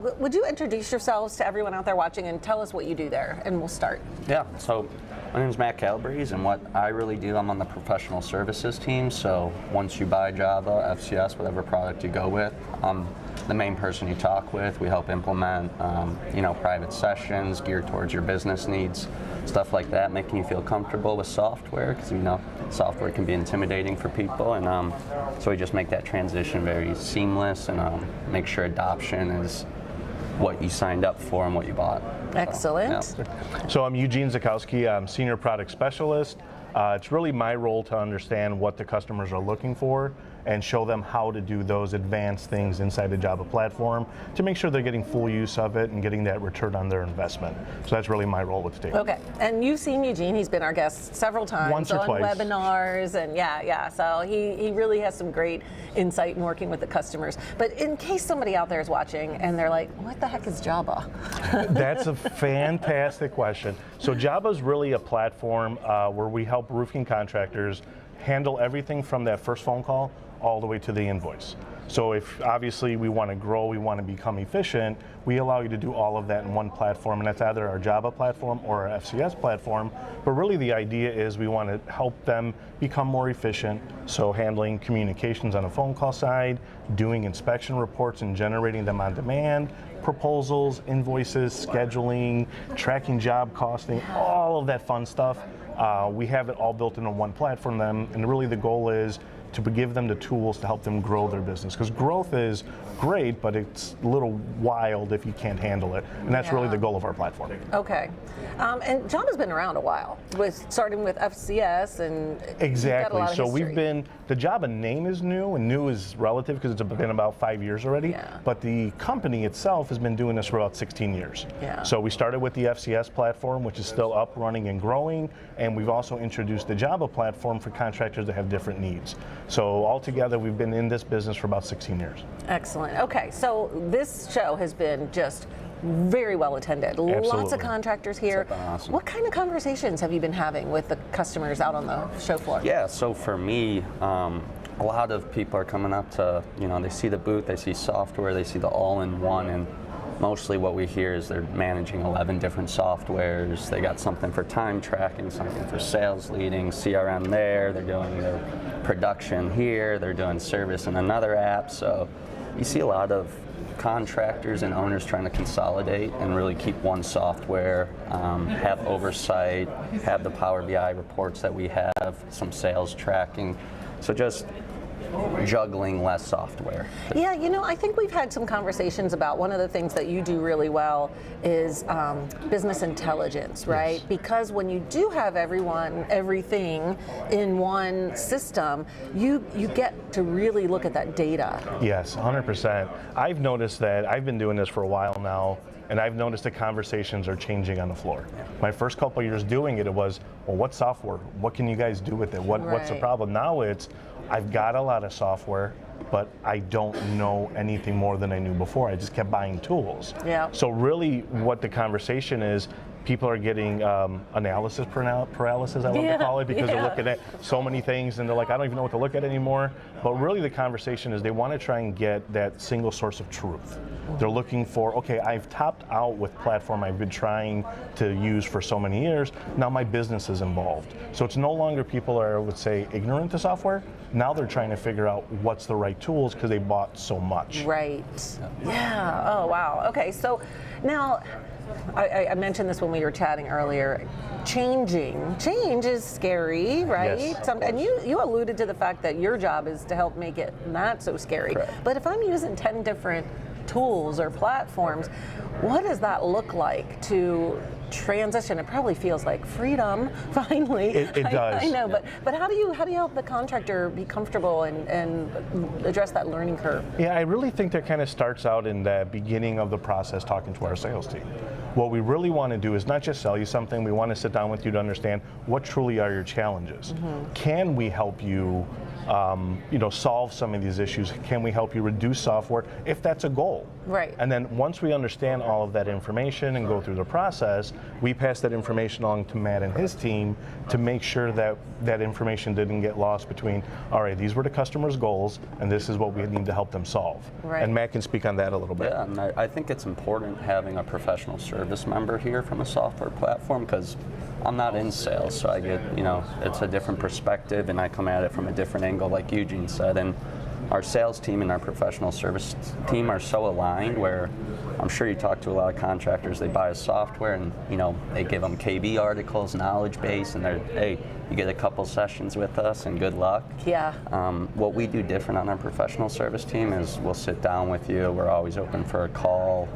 Would you introduce yourselves to everyone out there watching and tell us what you do there, and we'll start. Yeah, so my name is Matt Calabrese, and what I really do, I'm on the professional services team. So once you buy Jobba, FCS, whatever product you go with, I'm the main person you talk with. We help implement, private sessions geared towards your business needs, stuff like that, making you feel comfortable with software, because software can be intimidating for people, and so we just make that transition very seamless and make sure adoption is what you signed up for and what you bought. Excellent. So, yeah. So I'm Eugene Zakowski. I'm Senior Product Specialist. It's really my role to understand what the customers are looking for and show them how to do those advanced things inside the Jobba platform to make sure they're getting full use of it and getting that return on their investment. So that's really my role with the team. Okay, and you've seen Eugene. He's been our guest several times Once or on twice. webinars, and so he really has some great insight in working with the customers. But in case somebody out there is watching and they're like, what the heck is Jobba? That's a fantastic question. So Jobba is really a platform where we help roofing contractors handle everything from that first phone call all the way to the invoice. So if obviously we want to grow, we want to become efficient, we allow you to do all of that in one platform, and that's either our Jobba platform or our FCS platform. But really the idea is we want to help them become more efficient, so handling communications on a phone call side, doing inspection reports and generating them on demand, proposals, invoices, scheduling, tracking job costing, all of that fun stuff. We have it all built into one platform then, and really the goal is to give them the tools to help them grow their business. Because growth is great, but it's a little wild if you can't handle it. And that's really the goal of our platform. Okay. And Jobba's been around a while, starting with FCS and exactly. So history. we've been, the Jobba name is new, and new is relative because it's been about 5 years already. Yeah. But the company itself has been doing this for about 16 years. Yeah. So we started with the FCS platform, which is still up, running, and growing. And we've also introduced the Jobba platform for contractors that have different needs. So altogether, we've been in this business for about 16 years. Excellent. Okay, so this show has been just very well attended. Absolutely. Lots of contractors here. Awesome. What kind of conversations have you been having with the customers out on the show floor? Yeah, so for me, a lot of people are coming up to, they see the booth, they see software, they see the all-in-one, and mostly what we hear is they're managing 11 different softwares. They got something for time tracking, something for sales leading, CRM there, they're doing their production here, they're doing service in another app. So you see a lot of contractors and owners trying to consolidate and really keep one software, have oversight, have the Power BI reports that we have, some sales tracking. So just juggling less software. Yeah, I think we've had some conversations about one of the things that you do really well is business intelligence, right? Yes. Because when you do have everything in one system, you get to really look at that data. Yes, 100%. I've noticed that I've been doing this for a while now, and I've noticed the conversations are changing on the floor. My first couple of years doing it, it was, well, what software? What can you guys do with it? What's the problem? Now it's, I've got a lot of software, but I don't know anything more than I knew before. I just kept buying tools. Yeah. So really what the conversation is, people are getting analysis paralysis, I love to call it, because they're looking at so many things and they're like, I don't even know what to look at anymore. But really the conversation is they want to try and get that single source of truth. They're looking for, okay, I've topped out with platform I've been trying to use for so many years. Now my business is involved. So it's no longer people are, I would say, ignorant to software. Now they're trying to figure out what's the right tools because they bought so much. Right. Yeah. Oh, wow. Okay. So now, I mentioned this when we were chatting earlier. Change is scary, right? Yes, And you alluded to the fact that your job is to help make it not so scary. Correct. But if I'm using 10 different tools or platforms, what does that look like to transition? It probably feels like freedom, finally. It does. I know, but how do you help the contractor be comfortable and address that learning curve? Yeah, I really think that kind of starts out in the beginning of the process talking to our sales team. What we really want to do is not just sell you something, we want to sit down with you to understand what truly are your challenges. Mm-hmm. Can we help you solve some of these issues? Can we help you reduce software if that's a goal? Right. And then once we understand all of that information and go through the process, we passed that information along to Matt and his team to make sure that that information didn't get lost between, all right, these were the customer's goals, and this is what we need to help them solve. Right. And Matt can speak on that a little bit. Yeah, and I think it's important having a professional service member here from a software platform, because I'm not in sales, so I get, it's a different perspective, and I come at it from a different angle, like Eugene said. And our sales team and our professional service team are so aligned, where I'm sure you talk to a lot of contractors, they buy a software and they give them KB articles, knowledge base, and they're, hey, you get a couple sessions with us and good luck. Yeah. What we do different on our professional service team is we'll sit down with you. We're always open for a call.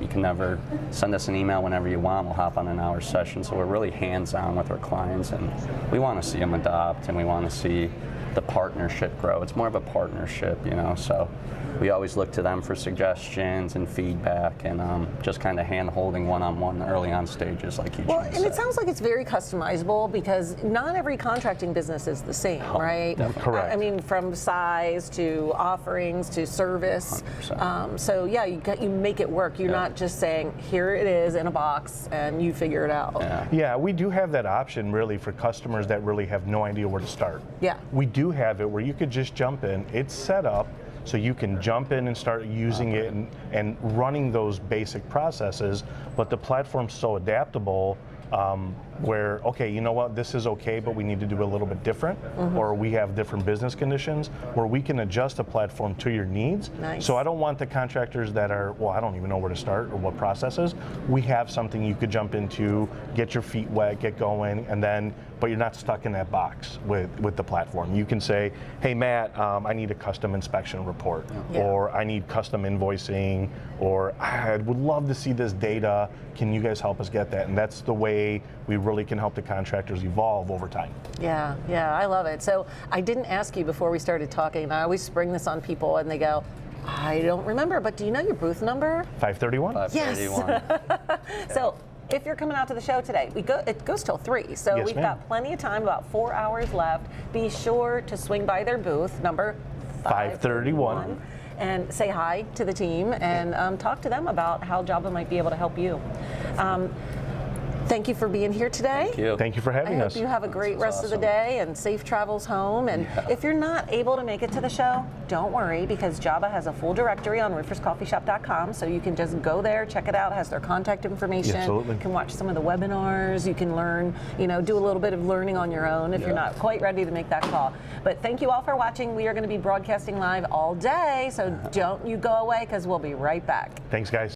You can never send us an email whenever you want. We'll hop on an hour session. So we're really hands-on with our clients, and we want to see them adopt, and we want to see the partnership grow. It's more of a partnership, so we always look to them for suggestions and feedback, and just kind of hand-holding one-on-one early on stages, like Eugene said. And it sounds like it's very customizable, because not every contracting business is the same, right? Correct. I mean, from size to offerings to service. 100%. So yeah, you make it work. You're not just saying, here it is in a box and you figure it out. Yeah, we do have that option really for customers that really have no idea where to start. Yeah. We do have it where you could just jump in. It's set up so you can jump in and start using it and running those basic processes, but the platform's so adaptable where, okay, you know what, this is okay, but we need to do a little bit different, or we have different business conditions where we can adjust the platform to your needs. Nice. So I don't want the contractors that are, well, I don't even know where to start or what processes. We have something you could jump into, get your feet wet, get going, and then, but you're not stuck in that box with the platform. You can say, hey, Matt, I need a custom inspection report, or I need custom invoicing, or I would love to see this data. Can you guys help us get that? And that's the way we really can help the contractors evolve over time. Yeah, I love it. So I didn't ask you before we started talking, and I always spring this on people and they go, I don't remember, but do you know your booth number? 531? 531. So if you're coming out to the show today, it goes till 3, so Yes, we've ma'am. got plenty of time, about 4 hours left. Be sure to swing by their booth, number 531. and say hi to the team and talk to them about how Jobba might be able to help you. Thank you for being here today. Thank you. Thank you for I having hope us. you have a great rest of the awesome. day and safe travels home. And if you're not able to make it to the show, don't worry, because Jobba has a full directory on RoofersCoffeeShop.com, so you can just go there, check it out. It has their contact information. Absolutely. You can watch some of the webinars. You can learn, do a little bit of learning on your own if you're not quite ready to make that call. But thank you all for watching. We are going to be broadcasting live all day, so don't you go away, because we'll be right back. Thanks, guys.